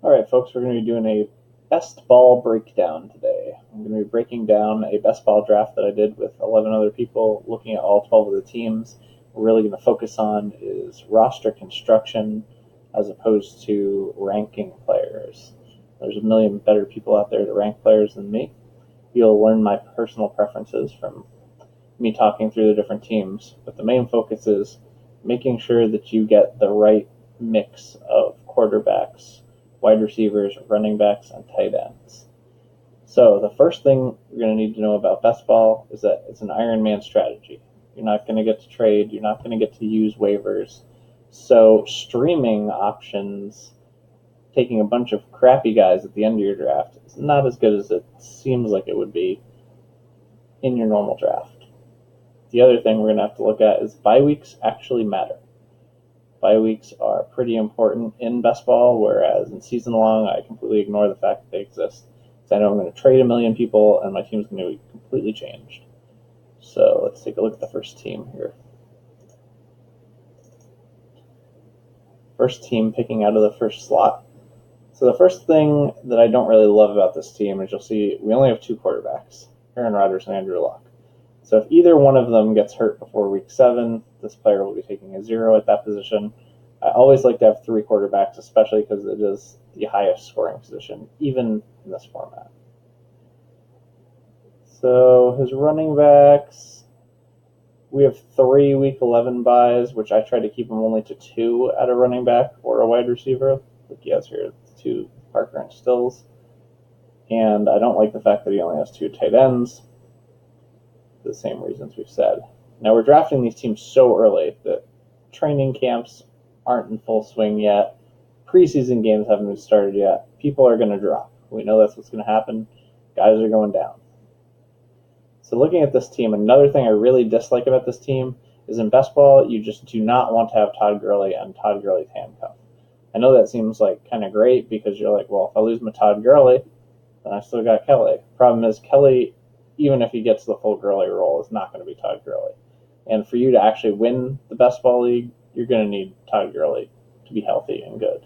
All right, folks, we're going to be doing a best ball breakdown today. I'm going to be breaking down a best ball draft that I did with 11 other people, looking at all 12 of the teams. We're really going to focus on is roster construction as opposed to ranking players. There's a million better people out there to rank players than me. You'll learn my personal preferences from me talking through the different teams, but the main focus is making sure that you get the right mix of quarterbacks, wide receivers, running backs, and tight ends. So the first thing you're going to need to know about best ball is that it's an Iron Man strategy. You're not going to get to trade. You're not going to get to use waivers. So streaming options, taking a bunch of crappy guys at the end of your draft, is not as good as it seems like it would be in your normal draft. The other thing we're going to have to look at is bye weeks actually matter. Bye weeks are pretty important in best ball, whereas in season long, I completely ignore the fact that they exist. So I know I'm going to trade a million people, and my team's going to be completely changed. So let's take a look at the first team here. First team picking out of the first slot. So the first thing that I don't really love about this team is you'll see we only have two quarterbacks, Aaron Rodgers and Andrew Luck. So if either one of them gets hurt before week 7, this player will be taking a 0 at that position. I always like to have 3 quarterbacks, especially because it is the highest scoring position, even in this format. So his running backs, we have 3 week 11 buys, which I try to keep him only to 2 at a running back or a wide receiver. Like he has here, 2 Parker and Stills. And I don't like the fact that he only has 2 tight ends. The same reasons we've said. Now we're drafting these teams so early that training camps aren't in full swing yet. Preseason games haven't been started yet. People are going to drop. We know that's what's going to happen. Guys are going down. So looking at this team, another thing I really dislike about this team is in best ball, you just do not want to have Todd Gurley and Todd Gurley's handcuff. I know that seems like kind of great because you're like, well, if I lose my Todd Gurley, then I still got Kelly. Problem is, Kelly, even if he gets the full Gurley role, is not going to be Todd Gurley. And for you to actually win the best ball league, you're going to need Todd Gurley to be healthy and good.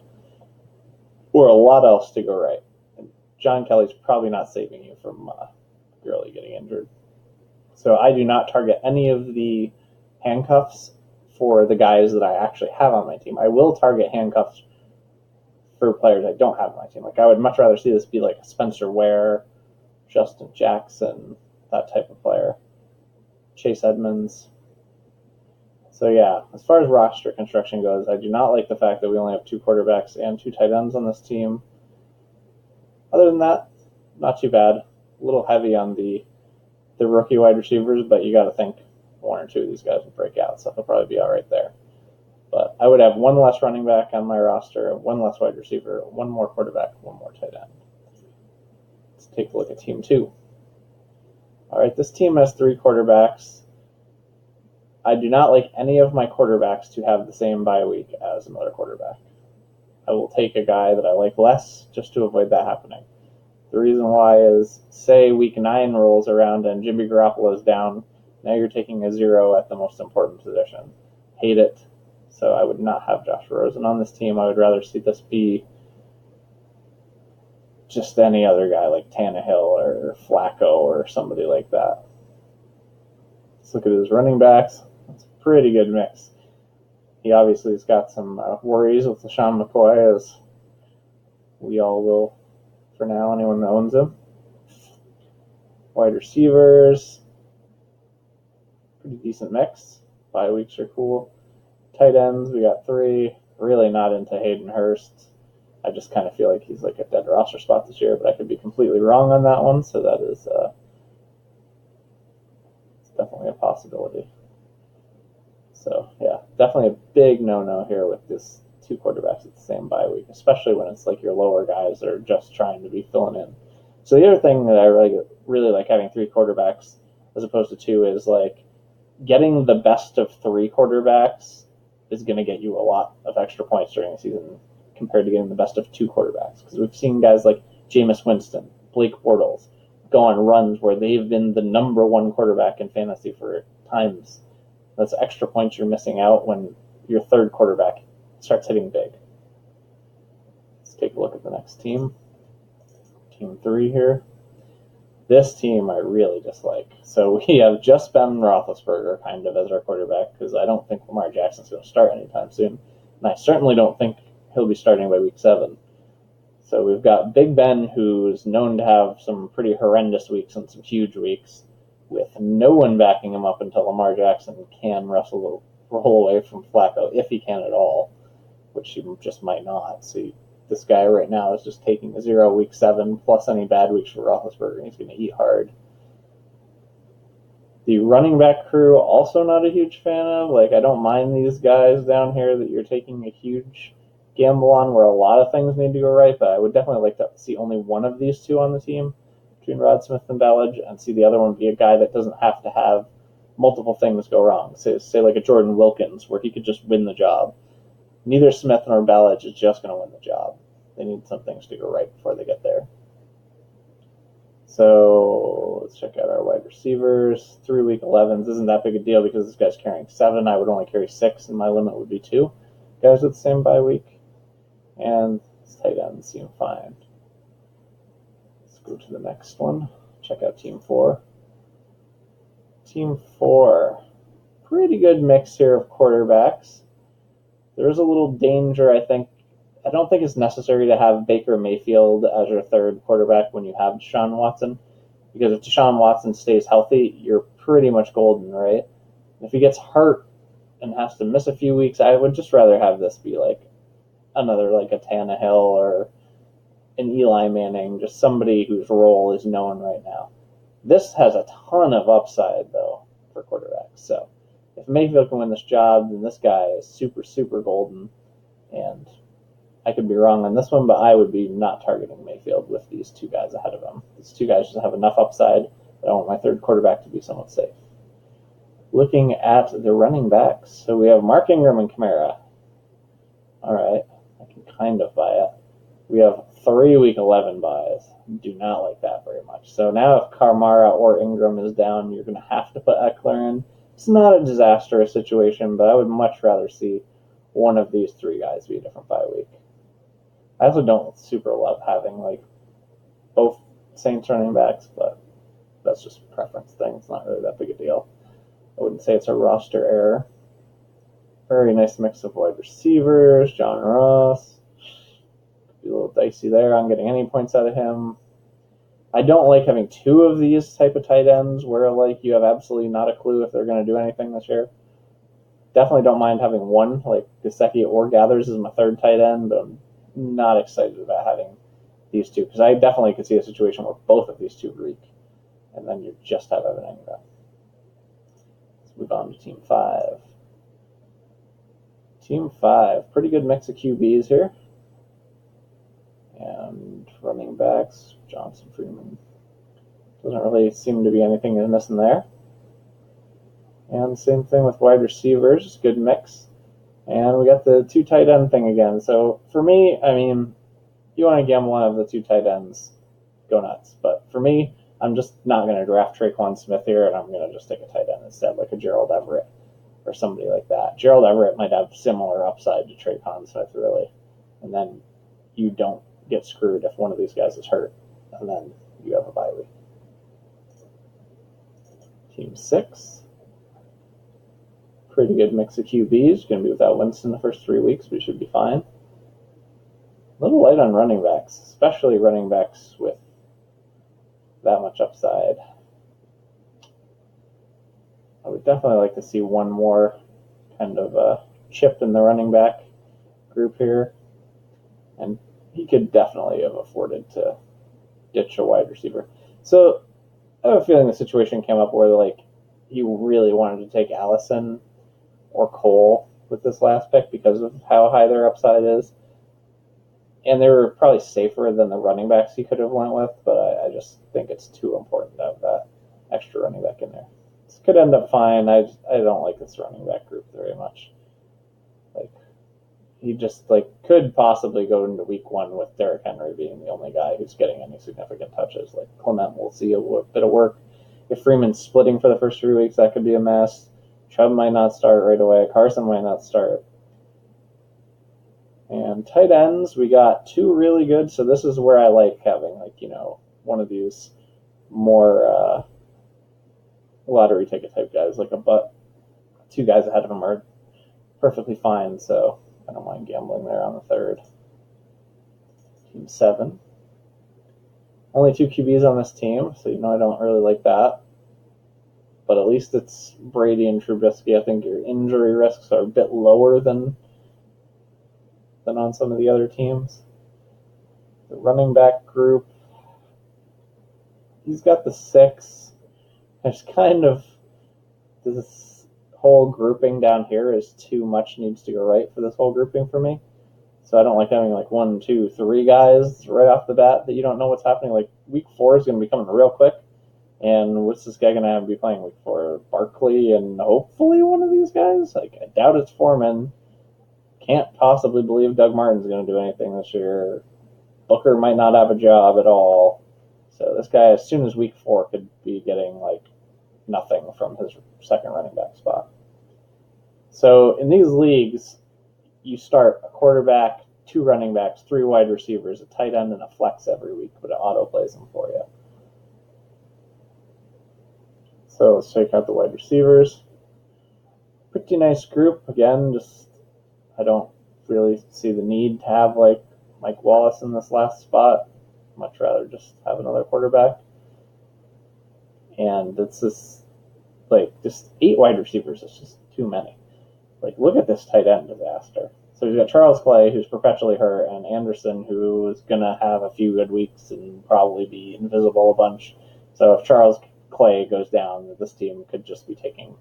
Or a lot else to go right. And John Kelly's probably not saving you from Gurley getting injured. So I do not target any of the handcuffs for the guys that I actually have on my team. I will target handcuffs for players I don't have on my team. Like I would much rather see this be like a Spencer Ware, Justin Jackson, that type of player. Chase Edmonds. So yeah, as far as roster construction goes, I do not like the fact that we only have 2 quarterbacks and 2 tight ends on this team. Other than that, not too bad. A little heavy on the rookie wide receivers, but you got to think 1 or 2 of these guys will break out, so they'll probably be all right there. But I would have 1 less running back on my roster, 1 less wide receiver, 1 more quarterback, 1 more tight end. Let's take a look at team 2. All right, this team has 3 quarterbacks. I do not like any of my quarterbacks to have the same bye week as another quarterback. I will take a guy that I like less just to avoid that happening. The reason why is, say week 9 rolls around and Jimmy Garoppolo is down, now you're taking a 0 at the most important position. Hate it. So I would not have Josh Rosen on this team. I would rather see this be just any other guy like Tannehill or Flacco or somebody like that. Let's look at his running backs. It's a pretty good mix. He obviously has got some worries with LeSean McCoy, as we all will for now, anyone that owns him. Wide receivers, pretty decent mix. Bye weeks are cool. Tight ends, we got 3. Really not into Hayden Hurst. I just kind of feel like he's like a dead roster spot this year, but I could be completely wrong on that one, so that is it's definitely a possibility. So yeah, definitely a big no-no here with this 2 quarterbacks at the same bye week, especially when it's like your lower guys that are just trying to be filling in. So the other thing that I really like having 3 quarterbacks as opposed to 2 is like getting the best of 3 quarterbacks is going to get you a lot of extra points during the season compared to getting the best of 2 quarterbacks. Because we've seen guys like Jameis Winston, Blake Bortles go on runs where they've been the number 1 quarterback in fantasy for times. That's extra points you're missing out when your 3rd quarterback starts hitting big. Let's take a look at the next team. Team 3 here. This team I really dislike. So we have just Ben Roethlisberger kind of as our quarterback because I don't think Lamar Jackson's going to start anytime soon. And I certainly don't think he'll be starting by week 7. So we've got Big Ben, who's known to have some pretty horrendous weeks and some huge weeks, with no one backing him up until Lamar Jackson can roll away from Flacco, if he can at all, which he just might not. So this guy right now is just taking a 0 week 7 plus any bad weeks for Roethlisberger, and he's going to eat hard. The running back crew, also not a huge fan of. Like, I don't mind these guys down here that you're taking a huge gamble on where a lot of things need to go right, but I would definitely like to see only one of these two on the team between Rod Smith and Ballage, and see the other one be a guy that doesn't have to have multiple things go wrong. Say like a Jordan Wilkins, where he could just win the job. Neither Smith nor Ballage is just going to win the job. They need some things to go right before they get there. So let's check out our wide receivers. 3 week 11s isn't that big a deal because this guy's carrying 7. I would only carry 6, and my limit would be 2 guys with the same bye week. And tight ends seem fine. Let's go to the next one. Check out Team 4. Team 4. Pretty good mix here of quarterbacks. There's a little danger, I think. I don't think it's necessary to have Baker Mayfield as your third quarterback when you have Deshaun Watson, because if Deshaun Watson stays healthy, you're pretty much golden, right? If he gets hurt and has to miss a few weeks, I would just rather have this be like another, like a Tannehill or an Eli Manning, just somebody whose role is known right now. This has a ton of upside, though, for quarterbacks. So if Mayfield can win this job, then this guy is super, super golden. And I could be wrong on this one, but I would be not targeting Mayfield with these two guys ahead of him. These two guys just have enough upside that I want my third quarterback to be somewhat safe. Looking at the running backs, so we have Mark Ingram and Kamara. All right, I can kind of buy it. We have 3 week 11 buys. Do not like that very much. So now if Kamara or Ingram is down, you're going to have to put Eckler in. It's not a disastrous situation, but I would much rather see one of these 3 guys be a different bye week. I also don't super love having like both Saints running backs, but that's just a preference thing. It's not really that big a deal. I wouldn't say it's a roster error. Very nice mix of wide receivers. John Ross. Could be a little dicey there on getting any points out of him. I don't like having 2 of these type of tight ends where like you have absolutely not a clue if they're going to do anything this year. Definitely don't mind having 1, like Gesicki or Gathers is my third tight end, but I'm not excited about having these 2 because I definitely could see a situation where both of these 2 reek, and then you just have Evan Engram. Let's move on to Team 5. Team 5, pretty good mix of QBs here. And running backs, Johnson, Freeman. Doesn't really seem to be anything missing there. And same thing with wide receivers, good mix. And we got the 2 tight end thing again. So for me, I mean, you want to gamble one of the 2 tight ends, go nuts. But for me, I'm just not going to draft Traquan Smith here, and I'm going to just take a tight end instead, like a Gerald Everett or somebody like that. Gerald Everett might have similar upside to Traquan Smith, really. And then you don't get screwed if one of these guys is hurt, and then you have a bye week. Team 6. Pretty good mix of QBs. Going to be without Winston the first 3 weeks, but he should be fine. A little light on running backs, especially running backs with that much upside. I would definitely like to see one more kind of chip in the running back group here. And he could definitely have afforded to ditch a wide receiver. So I have a feeling the situation came up where like he really wanted to take Allison or Cole with this last pick because of how high their upside is. And they were probably safer than the running backs he could have went with, but I just think it's too important to have that extra running back in there. This could end up fine. I don't like this running back group very much. Like, he just like could possibly go into week 1 with Derrick Henry being the only guy who's getting any significant touches. Like Clement will see a bit of work. If Freeman's splitting for the first 3 weeks, that could be a mess. Chubb might not start right away. Carson might not start. And tight ends, we got two really good. So this is where I like having, like, one of these more lottery ticket type guys, like two guys ahead of him are perfectly fine. So I don't mind gambling there on the third. Team 7. Only two QBs on this team, so I don't really like that. But at least it's Brady and Trubisky. I think your injury risks are a bit lower than on some of the other teams. The running back group, he's got the 6. There's kind of this whole grouping down here is too much needs to go right for this whole grouping for me. So I don't like having like 1, 2, 3 guys right off the bat that you don't know what's happening. Like week 4 is going to be coming real quick. And what's this guy going to be playing week 4? Barkley and hopefully one of these guys? Like I doubt it's Foreman. Can't possibly believe Doug Martin's going to do anything this year. Booker might not have a job at all. So this guy, as soon as week 4, could be getting like nothing from his second running back spot. So in these leagues, you start a quarterback, 2 running backs, 3 wide receivers, a tight end, and a flex every week, but it auto plays them for you. So let's check out the wide receivers. Pretty nice group. Again, just I don't really see the need to have like Mike Wallace in this last spot. Much rather just have another quarterback. And it's just 8 wide receivers. It's just too many. Like, look at this tight end disaster. So we've got Charles Clay, who's perpetually hurt, and Anderson, who is going to have a few good weeks and probably be invisible a bunch. So if Charles Clay goes down, this team could just be taking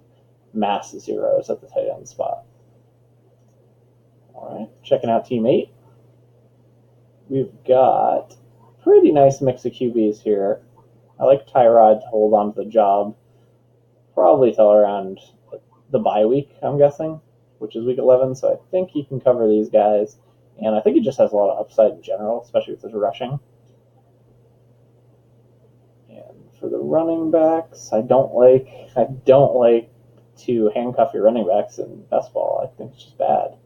mass zeros at the tight end spot. All right, checking out Team 8. We've got a pretty nice mix of QBs here. I like Tyrod to hold on to the job probably till around the bye week, I'm guessing, which is week 11. So I think he can cover these guys. And I think he just has a lot of upside in general, especially with his rushing. And for the running backs, I don't like to handcuff your running backs in best ball. I think it's just bad.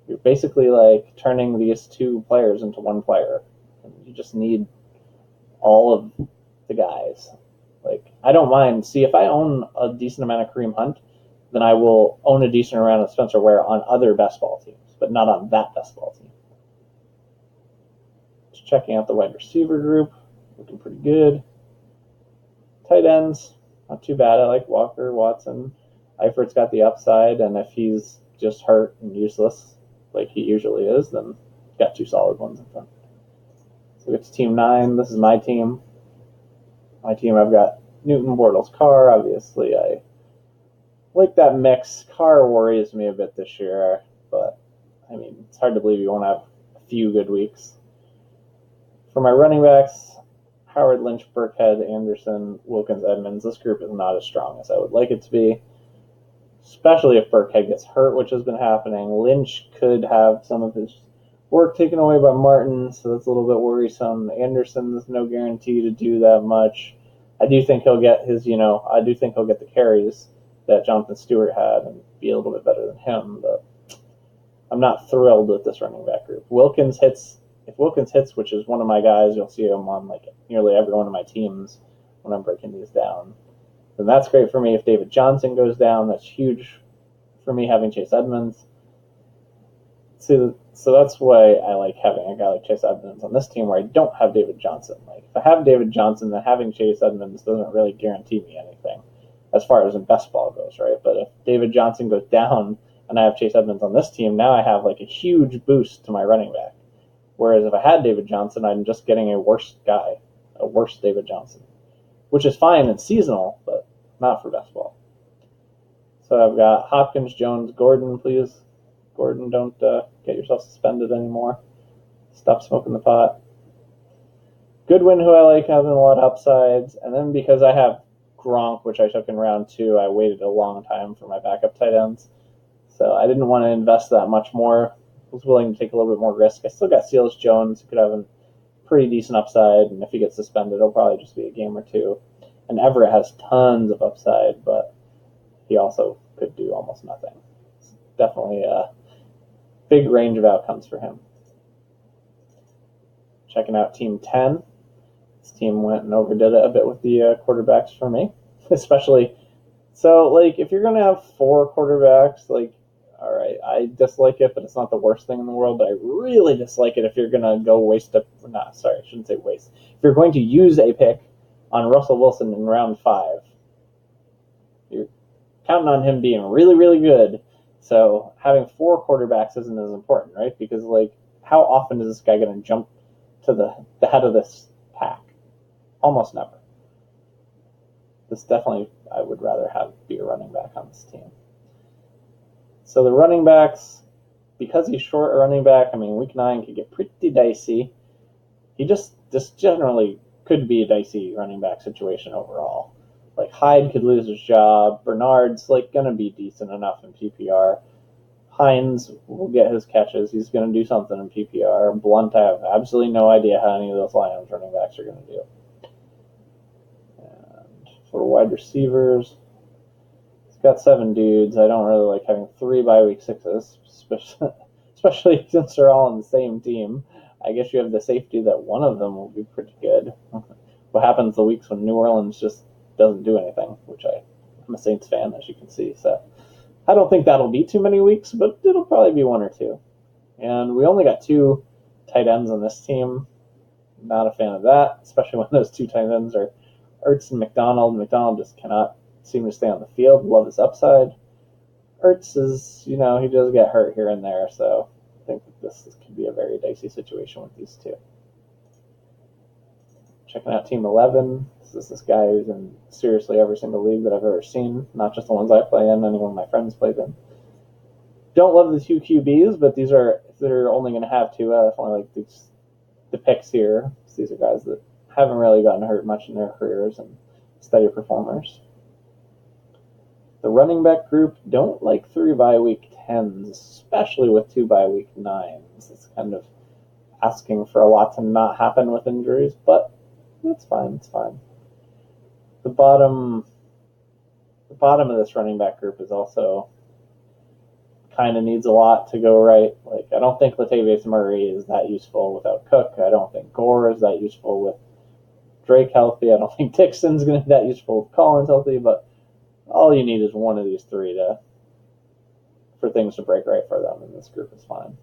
You're basically like turning these 2 players into 1 player. And you just need all of the guys. Like, I don't mind. See, if I own a decent amount of Kareem Hunt, then I will own a decent amount of Spencer Ware on other best ball teams, but not on that best ball team. Just checking out the wide receiver group. Looking pretty good. Tight ends, not too bad. I like Walker, Watson. Eifert's got the upside, and if he's just hurt and useless, like he usually is, then got 2 solid ones in front. So it's Team 9. This is my team. My team, I've got Newton, Bortles, Carr. Obviously, I like that mix. Carr worries me a bit this year, but I mean, it's hard to believe you won't have a few good weeks. For my running backs, Howard, Lynch, Burkhead, Anderson, Wilkins, Edmonds. This group is not as strong as I would like it to be, especially if Burkhead gets hurt, which has been happening. Lynch could have some of his work taken away by Martin, so that's a little bit worrisome. Anderson, there's no guarantee to do that much. I do think he'll get the carries that Jonathan Stewart had and be a little bit better than him, but I'm not thrilled with this running back group. If Wilkins hits, which is one of my guys, you'll see him on like nearly every one of my teams when I'm breaking these down. Then that's great for me. If David Johnson goes down, that's huge for me having Chase Edmonds. So that's why I like having a guy like Chase Edmonds on this team where I don't have David Johnson. Like if I have David Johnson, then having Chase Edmonds doesn't really guarantee me anything as far as in best ball goes, right? But if David Johnson goes down and I have Chase Edmonds on this team, now I have like a huge boost to my running back. Whereas if I had David Johnson, I'm just getting a worse guy, a worse David Johnson, which is fine and seasonal, but not for best ball. So I've got Hopkins, Jones, Gordon, please. Gordon, don't get yourself suspended anymore. Stop smoking the pot. Goodwin, who I like, having a lot of upsides. And then because I have Gronk, which I took in round 2, I waited a long time for my backup tight ends. So I didn't want to invest that much more. I was willing to take a little bit more risk. I still got Seals Jones, who could have a pretty decent upside. And if he gets suspended, it'll probably just be a game or 2. And Everett has tons of upside, but he also could do almost nothing. It's definitely big range of outcomes for him. Checking out Team 10. This team went and overdid it a bit with the quarterbacks for me, especially. So, like, if you're going to have 4 quarterbacks, like, all right, I dislike it, but it's not the worst thing in the world. But I really dislike it if you're going to go waste a, not, sorry, I shouldn't say waste. If you're going to use a pick on Russell Wilson in round 5, you're counting on him being really, really good. So having 4 quarterbacks isn't as important, right? Because, like, how often is this guy going to jump to the head of this pack? Almost never. This definitely, I would rather have be a running back on this team. So the running backs, because he's short a running back, I mean, week 9 could get pretty dicey. He just generally could be a dicey running back situation overall. Like, Hyde could lose his job. Bernard's, like, going to be decent enough in PPR. Hines will get his catches. He's going to do something in PPR. Blunt, I have absolutely no idea how any of those Lions running backs are going to do. And for wide receivers, he's got 7 dudes. I don't really like having 3 bye week 6s, especially since they're all on the same team. I guess you have the safety that one of them will be pretty good. What happens the weeks when New Orleans just doesn't do anything, which I'm a Saints fan, as you can see. So I don't think that'll be too many weeks, but it'll probably be 1 or 2. And we only got 2 tight ends on this team. Not a fan of that, especially when those 2 tight ends are Ertz and McDonald. McDonald just cannot seem to stay on the field. Love his upside. Ertz is, he does get hurt here and there, so I think that this could be a very dicey situation with these 2. Checking out Team 11. This is this guy who's in seriously every single league that I've ever seen, not just the ones I play in, any one of my friends played in. Don't love the 2 QBs, but they're only going to have 2. I definitely like the picks here. These are guys that haven't really gotten hurt much in their careers and steady performers. The running back group don't like 3 bye week 10s, especially with 2 bye week 9s. It's kind of asking for a lot to not happen with injuries, but it's fine. It's fine. The bottom of this running back group is also kind of needs a lot to go right. Like, I don't think Latavius Murray is that useful without Cook. I don't think Gore is that useful with Drake healthy. I don't think Dixon's going to be that useful with Collins healthy, but all you need is one of these 3 for things to break right for them, and this group is fine.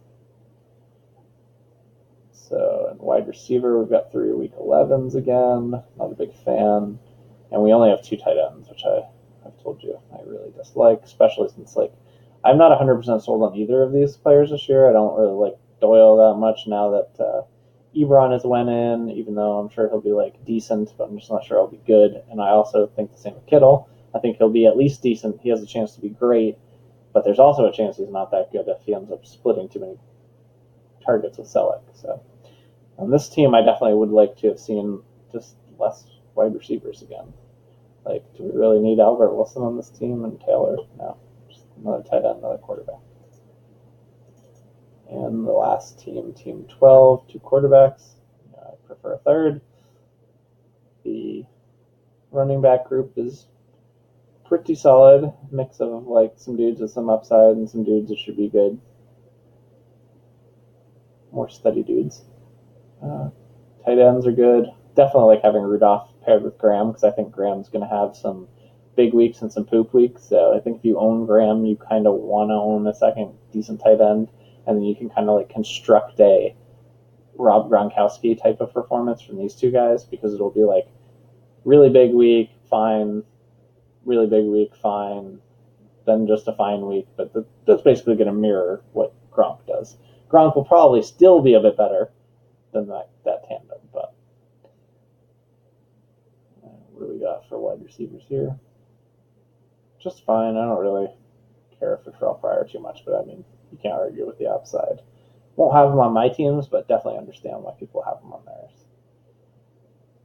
So, in wide receiver, we've got 3 week 11s again. Not a big fan. And we only have 2 tight ends, which I've told you I really dislike, especially since, like, I'm not 100% sold on either of these players this year. I don't really like Doyle that much now that Ebron has went in, even though I'm sure he'll be, like, decent, but I'm just not sure he'll be good. And I also think the same with Kittle. I think he'll be at least decent. He has a chance to be great, but there's also a chance he's not that good if he ends up splitting too many targets with Selleck. So on this team, I definitely would like to have seen just less wide receivers again. Like, do we really need Albert Wilson on this team and Taylor? No. Just another tight end, another quarterback. And the last team, Team 12, 2 quarterbacks. I prefer a third. The running back group is pretty solid. Mix of, like, some dudes with some upside and some dudes that should be good. More steady dudes. Tight ends are good. Definitely like having Rudolph paired with Graham, because I think Graham's going to have some big weeks and some poop weeks. So I think if you own Graham, you kind of want to own a second decent tight end, and then you can kind of like construct a Rob Gronkowski type of performance from these 2 guys, because it'll be like really big week, fine, really big week, fine, then just a fine week. But that's basically going to mirror what Gronk does. Gronk will probably still be a bit better than that tandem, but what do we got for wide receivers here? Just fine. I don't really care for Terrell Pryor too much, but I mean, you can't argue with the upside. Won't have him on my teams, but definitely understand why people have him on theirs.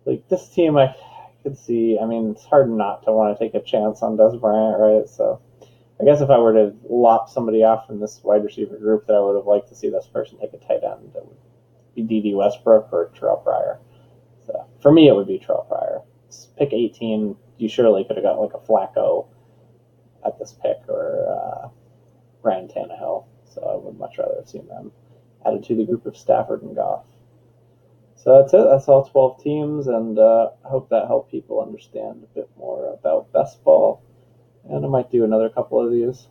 Like, this team, I could see, I mean, it's hard not to want to take a chance on Dez Bryant, right? So I guess if I were to lop somebody off from this wide receiver group that I would have liked to see this person take a tight end, it would be D.D. Westbrook or Terrell Pryor. So for me, it would be Terrell Pryor. Pick 18, you surely could have got like a Flacco at this pick, or Ryan Tannehill. So I would much rather have seen them added to the group of Stafford and Goff. So that's it. That's all 12 teams, and I hope that helped people understand a bit more about best ball. And I might do another couple of these.